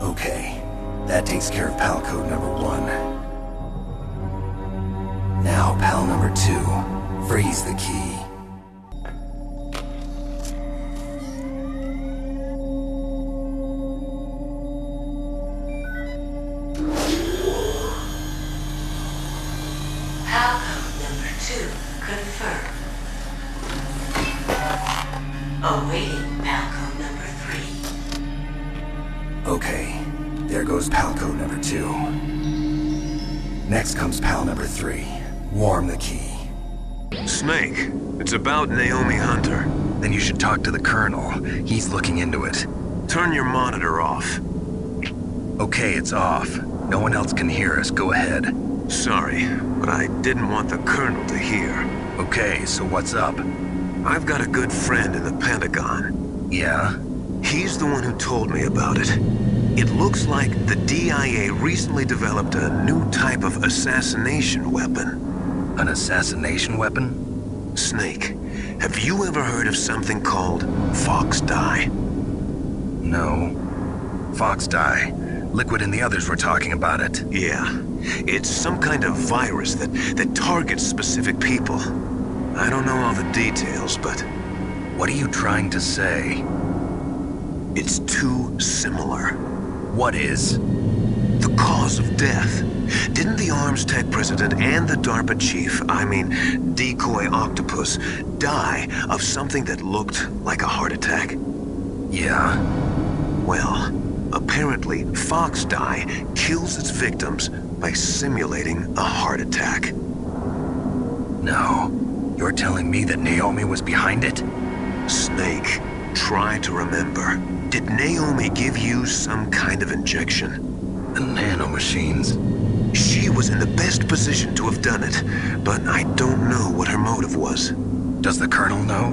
Okay, that takes care of pal code number 1. Now, pal number 2, freeze the key. Pal code number 2 confirmed. Awaiting pal code number 3. Okay, there goes pal code number 2. Next comes pal number 3. Warm the key. Snake, it's about Naomi Hunter. Then you should talk to the Colonel. He's looking into it. Turn your monitor off. Okay, it's off. No one else can hear us. Go ahead. Sorry, but I didn't want the Colonel to hear. Okay, so what's up? I've got a good friend in the Pentagon. Yeah? He's the one who told me about it. It looks like the DIA recently developed a new type of assassination weapon. An assassination weapon? Snake, have you ever heard of something called Fox Dye? No. Fox dye. Liquid and the others were talking about it. Yeah. It's some kind of virus that targets specific people. I don't know all the details, but... What are you trying to say? It's too similar. What is? The cause of death. Didn't the Arms Tech president and the DARPA chief, Decoy Octopus, die of something that looked like a heart attack? Yeah? Well, apparently Fox Dye kills its victims by simulating a heart attack. No. You're telling me that Naomi was behind it? Snake, try to remember. Did Naomi give you some kind of injection? The nanomachines. She was in the best position to have done it, but I don't know what her motive was. Does the Colonel know?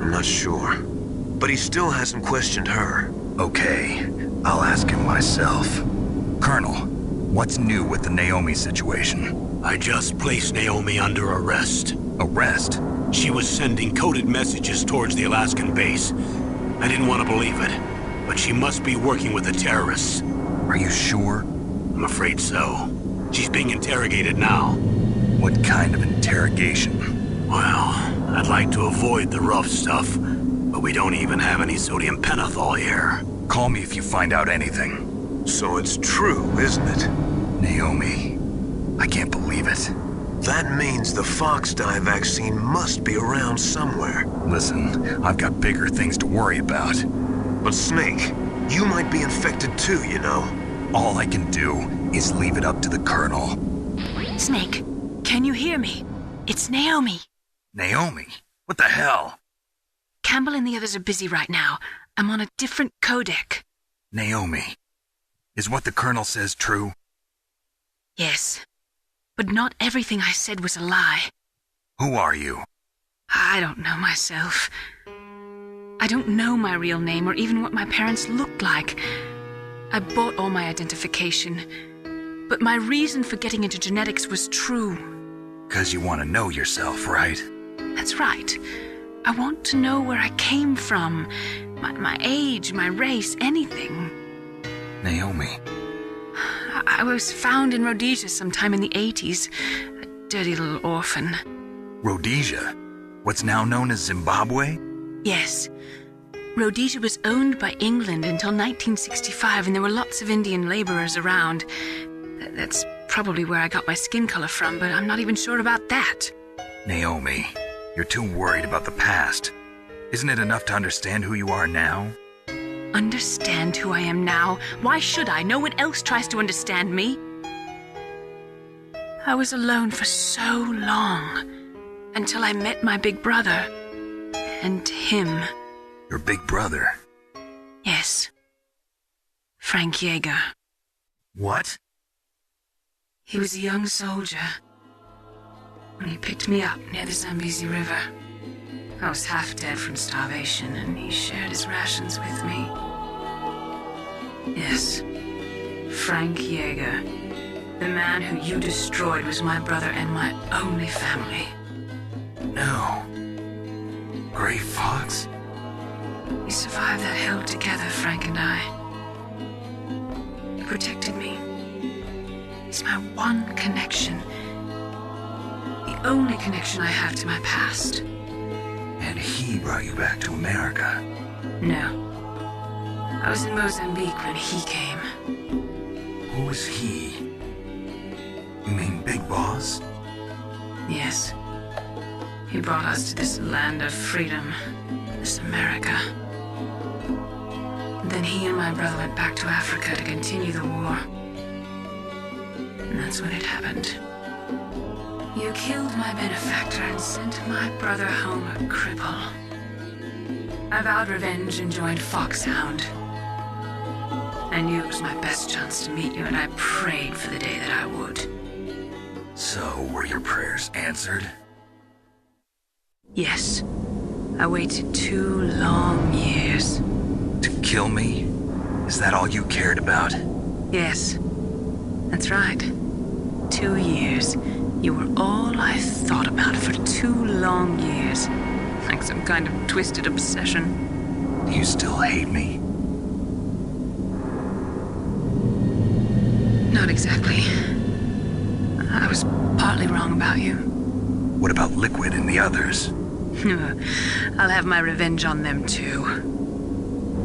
I'm not sure. But he still hasn't questioned her. Okay, I'll ask him myself. Colonel, what's new with the Naomi situation? I just placed Naomi under arrest. Arrest? She was sending coded messages towards the Alaskan base. I didn't want to believe it, but she must be working with the terrorists. Are you sure? I'm afraid so. She's being interrogated now. What kind of interrogation? Well, I'd like to avoid the rough stuff, but we don't even have any sodium pentothal here. Call me if you find out anything. So it's true, isn't it? Naomi, I can't believe it. That means the Fox Dye vaccine must be around somewhere. Listen, I've got bigger things to worry about. But Snake, you might be infected too, you know. All I can do is leave it up to the Colonel. Snake, can you hear me? It's Naomi. Naomi? What the hell? Campbell and the others are busy right now. I'm on a different codec. Naomi, is what the Colonel says true? Yes, but not everything I said was a lie. Who are you? I don't know myself. I don't know my real name or even what my parents looked like. I bought all my identification, but my reason for getting into genetics was true. 'Cause you want to know yourself, right? That's right. I want to know where I came from, my age, my race, anything. Naomi. I was found in Rhodesia sometime in the 80s, a dirty little orphan. Rhodesia? What's now known as Zimbabwe? Yes. Rhodesia was owned by England until 1965, and there were lots of Indian laborers around. That's probably where I got my skin color from, but I'm not even sure about that. Naomi, you're too worried about the past. Isn't it enough to understand who you are now? Understand who I am now? Why should I? No one else tries to understand me. I was alone for so long, until I met my big brother, and him. Your big brother? Yes. Frank Yeager. What? He was a young soldier when he picked me up near the Zambezi River. I was half dead from starvation, and he shared his rations with me. Yes, Frank Yeager. The man who you destroyed was my brother and my only family. No. Gray Fox? We survived that hell together, Frank and I. protected me. He's my one connection. The only connection I have to my past. And he brought you back to America. No. I was in Mozambique when he came. Who was he? You mean Big Boss? Yes. He brought us to this land of freedom, this America. Then he and my brother went back to Africa to continue the war. And that's when it happened. You killed my benefactor and sent my brother home a cripple. I vowed revenge and joined Foxhound. I knew it was my best chance to meet you, and I prayed for the day that I would. So, were your prayers answered? Yes. I waited 2 long years. To kill me? Is that all you cared about? Yes. That's right. 2 years. You were all I thought about for 2 long years. Like some kind of twisted obsession. Do you still hate me? Not exactly. I was partly wrong about you. What about Liquid and the others? I'll have my revenge on them too.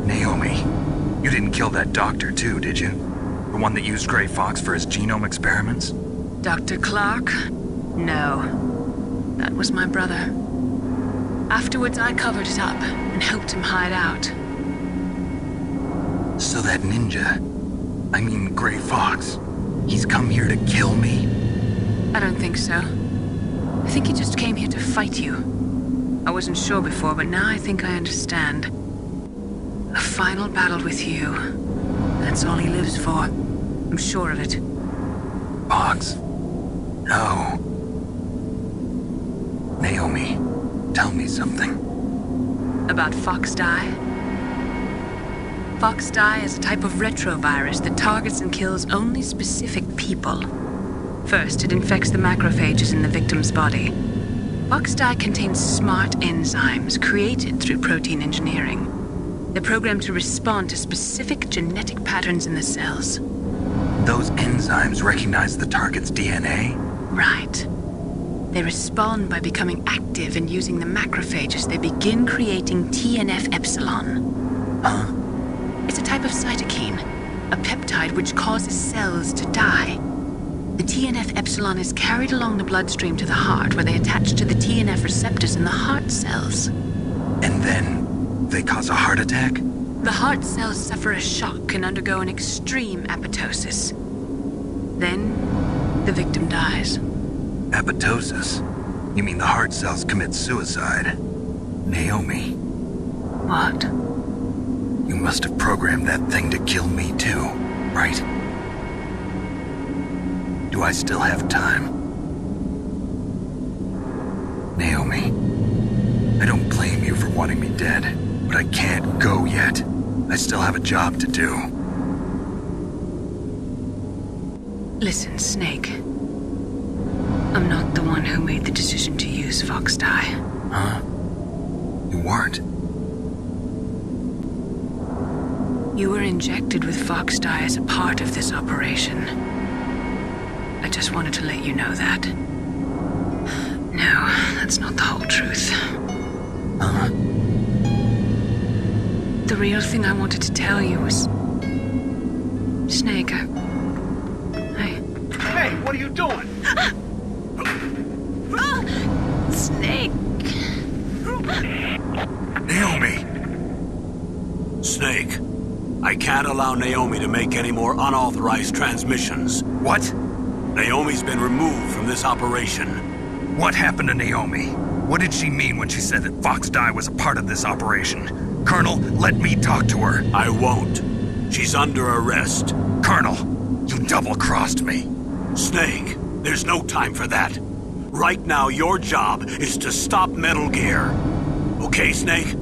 Naomi, you didn't kill that doctor too, did you? The one that used Grey Fox for his genome experiments? Dr. Clark? No. That was my brother. Afterwards, I covered it up and helped him hide out. So that ninja, I mean Grey Fox, he's come here to kill me? I don't think so. I think he just came here to fight you. I wasn't sure before, but now I think I understand. A final battle with you. That's all he lives for. I'm sure of it. Fox? No. Naomi, tell me something. About Fox Die? Fox Die is a type of retrovirus that targets and kills only specific people. First, it infects the macrophages in the victim's body. Fox Die contains smart enzymes created through protein engineering. They're programmed to respond to specific genetic patterns in the cells. Those enzymes recognize the target's DNA? Right. They respond by becoming active and using the macrophages. They begin creating TNF-epsilon. Huh? It's a type of cytokine, a peptide which causes cells to die. The TNF-epsilon is carried along the bloodstream to the heart, where they attach to the TNF receptors in the heart cells. And then they cause a heart attack? The heart cells suffer a shock and undergo an extreme apoptosis. Then, the victim dies. Apoptosis? You mean the heart cells commit suicide? Naomi, What? you must have programmed that thing to kill me too, right? Do I still have time? Naomi, I don't blame you for wanting me dead, but I can't go yet. I still have a job to do. Listen, Snake. I'm not the one who made the decision to use Fox Die. Huh? You weren't? You were injected with Fox Die as a part of this operation. I just wanted to let you know that. No, that's not the whole truth. Huh? The real thing I wanted to tell you was... Snake, Hey, what are you doing? Snake! Naomi! Snake, I can't allow Naomi to make any more unauthorized transmissions. What? Naomi's been removed from this operation. What happened to Naomi? What did she mean when she said that Fox Die was a part of this operation? Colonel, let me talk to her. I won't. She's under arrest. Colonel, you double-crossed me. Snake, there's no time for that. Right now, your job is to stop Metal Gear. Okay, Snake?